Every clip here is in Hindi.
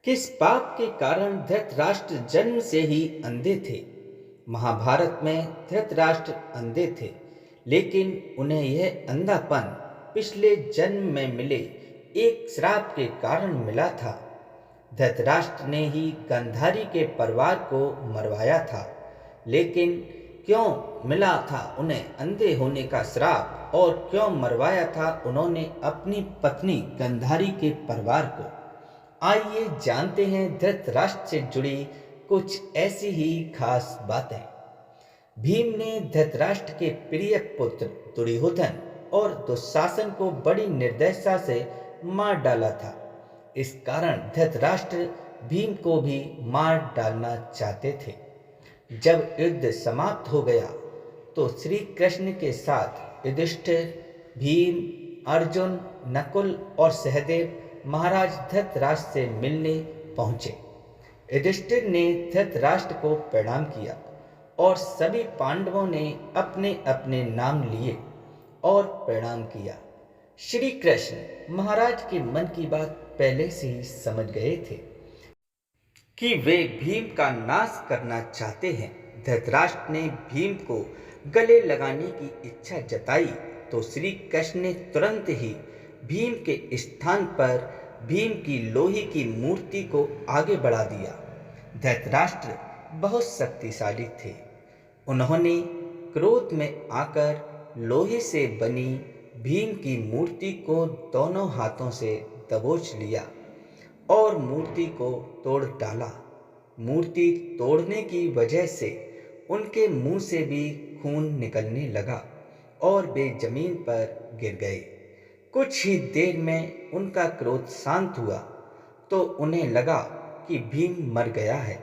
किस पाप के कारण धृतराष्ट्र जन्म से ही अंधे थे? महाभारत में धृतराष्ट्र अंधे थे, लेकिन उन्हें यह अंधापन पिछले जन्म में मिले एक श्राप के कारण मिला था। धृतराष्ट्र ने ही गांधारी के परिवार को मरवाया था, लेकिन क्यों मिला था उन्हें अंधे होने का श्राप और क्यों मरवाया था उन्होंने अपनी पत्नी गांधारी के परिवार को? आइए जानते हैं धृतराष्ट्र से जुड़ी कुछ ऐसी ही खास बातें। भीम ने धृतराष्ट्र के प्रिय पुत्र दुर्योधन और दुशासन को बड़ी निर्दयता से मार डाला था। इस कारण धृतराष्ट्र भीम को भी मार डालना चाहते थे। जब युद्ध समाप्त हो गया तो श्री कृष्ण के साथ युधिष्ठिर, भीम, अर्जुन, नकुल और सहदेव महाराज धृतराष्ट्र से मिलने पहुंचे। युधिष्ठिर ने धृतराष्ट्र को प्रणाम किया और सभी पांडवों ने अपने अपने नाम लिए और प्रणाम किया। श्री कृष्ण महाराज के मन की बात पहले से ही समझ गए थे कि वे भीम का नाश करना चाहते हैं। धृतराष्ट्र ने भीम को गले लगाने की इच्छा जताई तो श्री कृष्ण ने तुरंत ही भीम के स्थान पर भीम की लोहे की मूर्ति को आगे बढ़ा दिया। धृतराष्ट्र बहुत शक्तिशाली थे। उन्होंने क्रोध में आकर लोहे से बनी भीम की मूर्ति को दोनों हाथों से दबोच लिया और मूर्ति को तोड़ डाला। मूर्ति तोड़ने की वजह से उनके मुंह से भी खून निकलने लगा और वे जमीन पर गिर गए। कुछ ही देर में उनका क्रोध शांत हुआ तो उन्हें लगा कि भीम मर गया है,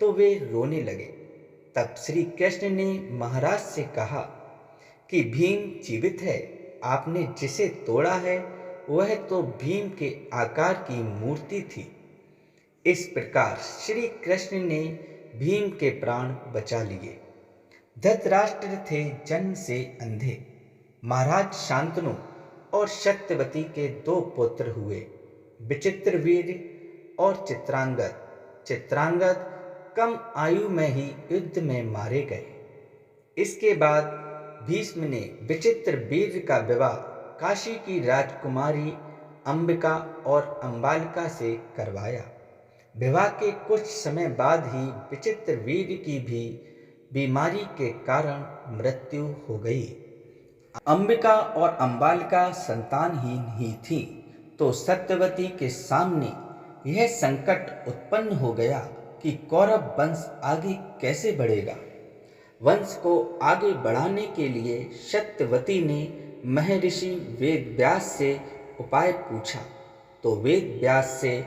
तो वे रोने लगे। तब श्री कृष्ण ने महाराज से कहा कि भीम जीवित है, आपने जिसे तोड़ा है वह तो भीम के आकार की मूर्ति थी। इस प्रकार श्री कृष्ण ने भीम के प्राण बचा लिए। धृतराष्ट्र थे जन्म से अंधे। महाराज शांतनु और सत्यवती के दो पुत्र हुए, विचित्रवीर्य और चित्रांगद। चित्रांगद कम आयु में ही युद्ध में मारे गए। इसके बाद भीष्म ने विचित्रवीर्य का विवाह काशी की राजकुमारी अंबिका और अंबालिका से करवाया। विवाह के कुछ समय बाद ही विचित्रवीर्य की भी बीमारी के कारण मृत्यु हो गई। अंबिका और अंबालिका संतानहीन ही थी, तो सत्यवती के सामने यह संकट उत्पन्न हो गया कि कौरव वंश आगे कैसे बढ़ेगा। वंश को आगे बढ़ाने के लिए सत्यवती ने महर्षि वेदव्यास से उपाय पूछा, तो वेदव्यास से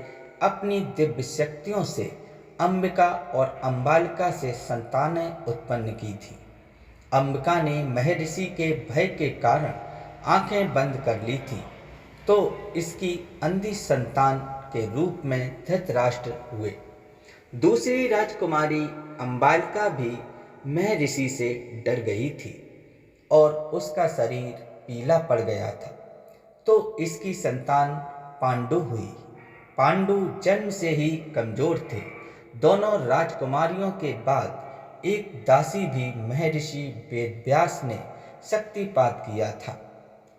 अपनी दिव्य शक्तियों से अंबिका और अंबालिका से संतानें उत्पन्न की थी। अंबिका ने महर्षि के भय के कारण आंखें बंद कर ली थी, तो इसकी अंधी संतान के रूप में धृतराष्ट्र हुए। दूसरी राजकुमारी अंबालिका भी महर्षि से डर गई थी और उसका शरीर पीला पड़ गया था, तो इसकी संतान पांडु हुई। पांडु जन्म से ही कमजोर थे। दोनों राजकुमारियों के बाद एक दासी भी महर्षि वेदव्यास ने शक्तिपात किया था।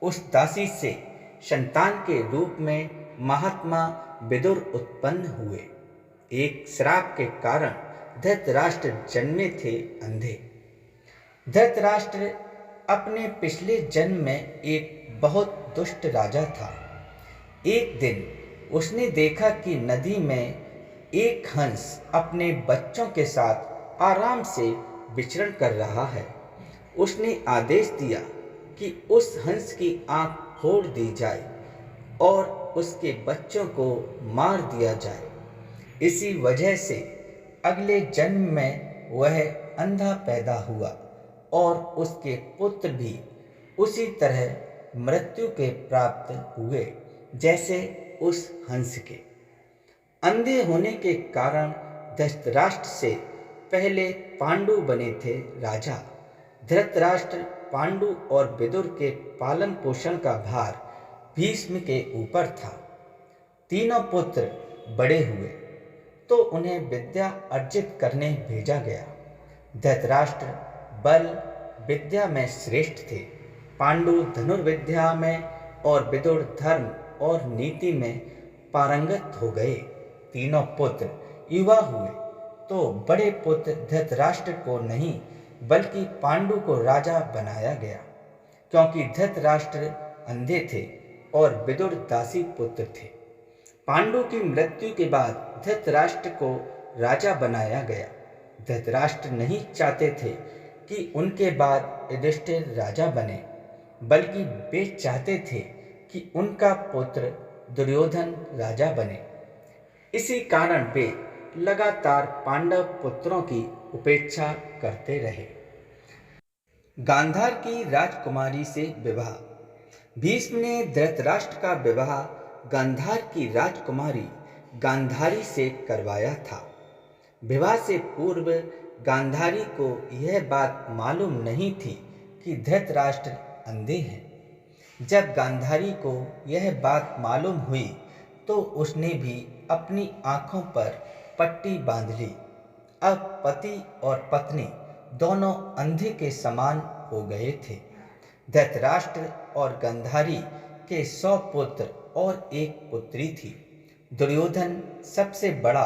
उस दासी से संतान के रूप में महात्मा विदुर उत्पन्न हुए। एक श्राप के कारण धृतराष्ट्र जन्मे थे अंधे। धृतराष्ट्र अपने पिछले जन्म में एक बहुत दुष्ट राजा था। एक दिन उसने देखा कि नदी में एक हंस अपने बच्चों के साथ आराम से विचरण कर रहा है। उसने आदेश दिया कि उस हंस की आंख फोड़ दी जाए और उसके बच्चों को मार दिया जाए। इसी वजह से अगले जन्म में वह अंधा पैदा हुआ और उसके पुत्र भी उसी तरह मृत्यु के प्राप्त हुए जैसे उस हंस के। अंधे होने के कारण धृतराष्ट्र से पहले पांडु बने थे राजा। धृतराष्ट्र, पांडु और विदुर के पालन पोषण का भार भीष्म के ऊपर था। तीनों पुत्र बड़े हुए। तो उन्हें विद्या अर्जित करने भेजा गया। धृतराष्ट्र बल विद्या में श्रेष्ठ थे। पांडु धनुर्विद्या में और विदुर धर्म और नीति में पारंगत हो गए। तीनों पुत्र युवा हुए तो बड़े पुत्र धृतराष्ट्र को नहीं बल्कि पांडु को राजा बनाया गया, क्योंकि धृतराष्ट्र अंधे थे और विदुर दासी पुत्र थे। पांडु की मृत्यु के बाद धृतराष्ट्र को राजा बनाया गया। धृतराष्ट्र नहीं चाहते थे कि उनके बाद युधिष्ठिर राजा बने, बल्कि वे चाहते थे कि उनका पुत्र दुर्योधन राजा बने। इसी कारण वे लगातार पांडव पुत्रों की उपेक्षा करते रहे। गांधार की राजकुमारी से विवाह। भीष्म ने धृतराष्ट्र का विवाह गांधार की राजकुमारी गांधारी से करवाया था। विवाह से पूर्व गांधारी को यह बात मालूम नहीं थी कि धृतराष्ट्र अंधे हैं। जब गांधारी को यह बात मालूम हुई तो उसने भी अपनी आंखों पर पट्टी बांध ली। अब पति और पत्नी दोनों अंधे के समान हो गए थे। धृतराष्ट्र और गांधारी के 100 पुत्र और एक पुत्री थी। दुर्योधन सबसे बड़ा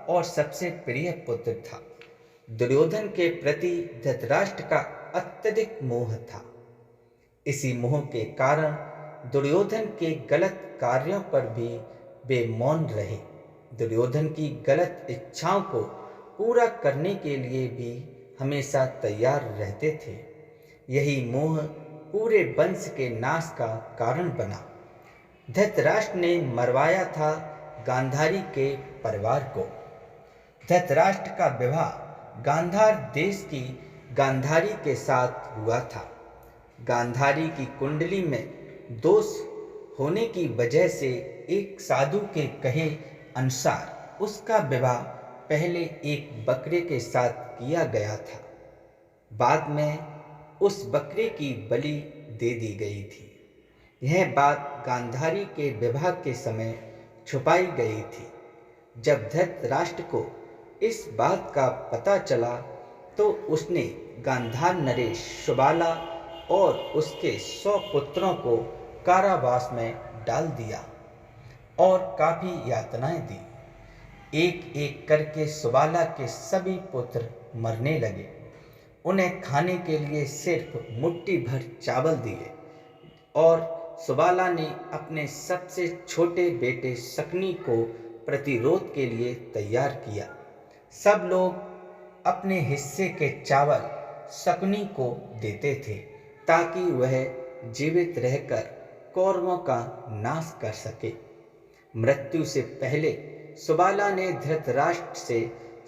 और सबसे प्रिय पुत्र था। दुर्योधन के प्रति धृतराष्ट्र का अत्यधिक मोह था। इसी मोह के कारण दुर्योधन के गलत कार्यों पर भी वे मौन रहे। दुर्योधन की गलत इच्छाओं को पूरा करने के लिए भी हमेशा तैयार रहते थे। यही मोह पूरे वंश के नाश का कारण बना। धृतराष्ट्र ने मरवाया था गांधारी के परिवार को। धृतराष्ट्र का विवाह गांधार देश की गांधारी के साथ हुआ था। गांधारी की कुंडली में दोष होने की वजह से एक साधु के कहे अनुसार उसका विवाह पहले एक बकरे के साथ किया गया था। बाद में उस बकरे की बलि दे दी गई थी। यह बात गांधारी के विवाह के समय छुपाई गई थी। जब धृतराष्ट्र को इस बात का पता चला तो उसने गांधार नरेश सुबाला और उसके 100 पुत्रों को कारावास में डाल दिया और काफी यातनाएं दी। एक एक करके सुबाला के सभी पुत्र मरने लगे। उन्हें खाने के लिए सिर्फ मुट्ठी भर चावल दिए और सुबाला ने अपने सबसे छोटे बेटे शकुनी को प्रतिरोध के लिए तैयार किया। सब लोग अपने हिस्से के चावल शकुनी को देते थे ताकि वह जीवित रहकर कौरवों का नाश कर सके। मृत्यु से पहले सुबाला ने धृतराष्ट्र से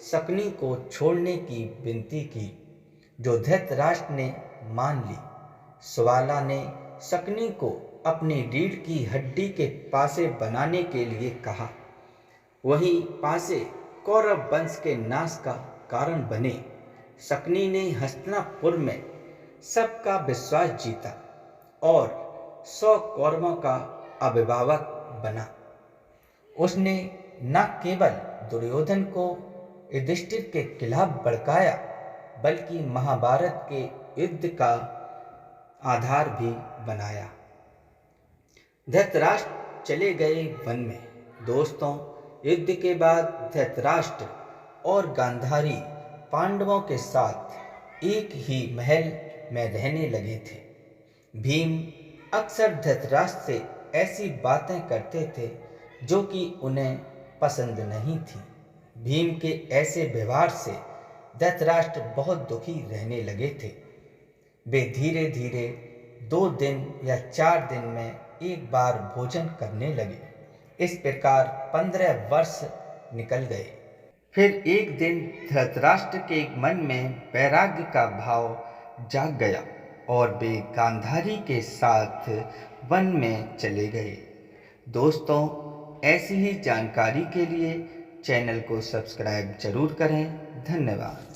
शकुनी को छोड़ने की विनती की, जो धृतराष्ट्र ने मान ली। सुबाला ने शकुनी को अपनी रीढ़ की हड्डी के पासे बनाने के लिए कहा। वही पासे कौरव वंश के नाश का कारण बने। शकुनी ने हस्तिनापुर में सबका विश्वास जीता और 100 कौरवों का अभिभावक बना। उसने न केवल दुर्योधन को युधिष्ठिर के खिलाफ भड़काया, बल्कि महाभारत के युद्ध का आधार भी बनाया। धृतराष्ट्र चले गए वन में। दोस्तों, युद्ध के बाद धृतराष्ट्र और गांधारी पांडवों के साथ एक ही महल में रहने लगे थे। भीम अक्सर धृतराष्ट्र से ऐसी बातें करते थे जो कि उन्हें पसंद नहीं थी। भीम के ऐसे व्यवहार से धृतराष्ट्र बहुत दुखी रहने लगे थे। वे धीरे धीरे 2 दिन या 4 दिन में एक बार भोजन करने लगे। इस प्रकार 15 वर्ष निकल गए। फिर एक दिन धृतराष्ट्र के मन में वैराग्य का भाव जाग गया और वे गांधारी के साथ वन में चले गए। दोस्तों, ऐसी ही जानकारी के लिए चैनल को सब्सक्राइब जरूर करें। धन्यवाद।